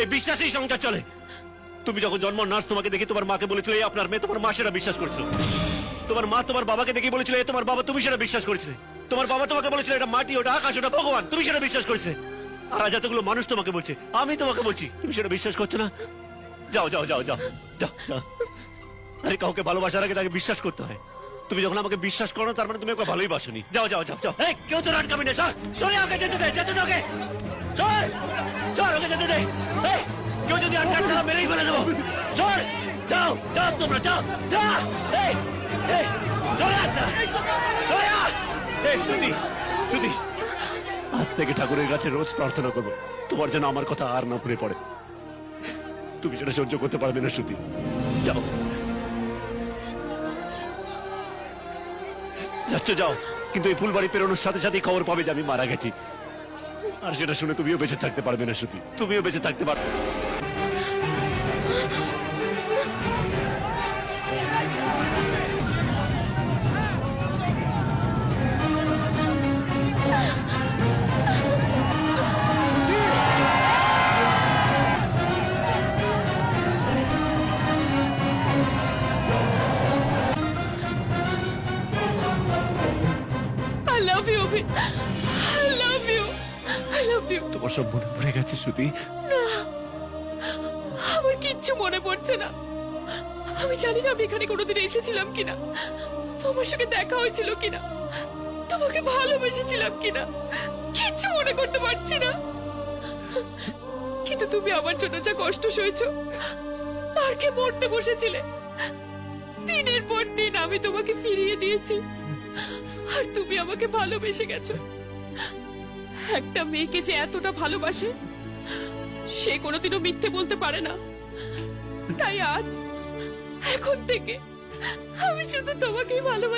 এই বিশ্বাসেই সংসার চলে। তুমি যখন জন্ম নার্স তোমাকে দেখে তোমার মাকে বলেছিল এই আপনার মেয়ে, তোমার মা সেটা বিশ্বাস করেছিল। তোমার মা তোমার বাবাকে দেখে বলেছিল এই তোমার বাবা, তুমি সেটা বিশ্বাস করেছিলে। তোমার বাবা তোমাকে বলেছিল এটা মাটি, ওটা আকাশ, ওটা ভগবান, তুমি সেটা বিশ্বাস করেছিলে। আর আজ এতগুলো মানুষ তোমাকে বলছে, আমি তোমাকে বলছি, তুমি সেটা বিশ্বাস করছো না। যাও যাও যাও যাও যাও যাও। আরে কাউকে ভালোবাসার আগে তাকে বিশ্বাস করতে হয়। তুমি যখন আমাকে বিশ্বাস করো তার মানে তুমি ওকে ভালোই বাসনি। যাও যাও যাও যাও। এই কেউ তো আটকাবি না, সর চলে ওকে যেতে দে, যেতে দে ওকে। চল চল ওকে যেতে দে। এই কেউ যদি আটকাস তাহলে মেরেই ফেলে দেবো। চল যাও যাও তোমরা যাও যা। এই এই চলে আসা চলে আ। এই শ্রুতি শ্রুতি, আজ থেকে ঠাকুরের কাছে রোজ প্রার্থনা করবো তোমার যেন আমার কথা আর না পড়ে পড়ে। তুমি সেটা সহ্য করতে পারবে না শ্রুতি। যাও যাচ্ছ যাও, কিন্তু এই ফুলবাড়ি পেরোনোর সাথে সাথে খবর পাবে যে আমি মারা গেছি। আর সেটা শুনে তুমিও বেঁচে থাকতে পারবে না শ্রুতি, তুমিও বেঁচে থাকতে পারবে। I love you, Abhi. I love you. I love you. তোমার সব মনে পড়ে গেছে শ্রুতি? আমার কিচ্ছু মনে পড়ছে না। আমি জানি না আমি এখানে কোনোদিন এসেছিলাম কিনা, তোমার সঙ্গে দেখা হয়েছিল কিনা, তোমাকে ভালোবেসেছিলাম কিনা, কিচ্ছু মনে করতে পারছি না। কিন্তু তুমি আমার জন্য যা কষ্ট সয়েছো, পার্কে মরতে বসেছিলে, দিনের পর দিন আমি তোমাকে ফিরিয়ে দিয়েছি, আর তুমি আমাকে ভালোবেসে গেছো। একটা মেয়েকে যে এতটা ভালোবাসে সে কোনোদিনও মিথ্যে বলতে পারে না। তাই আজ এখন থেকে আমি শুধু তোমাকেই ভালোবাসি।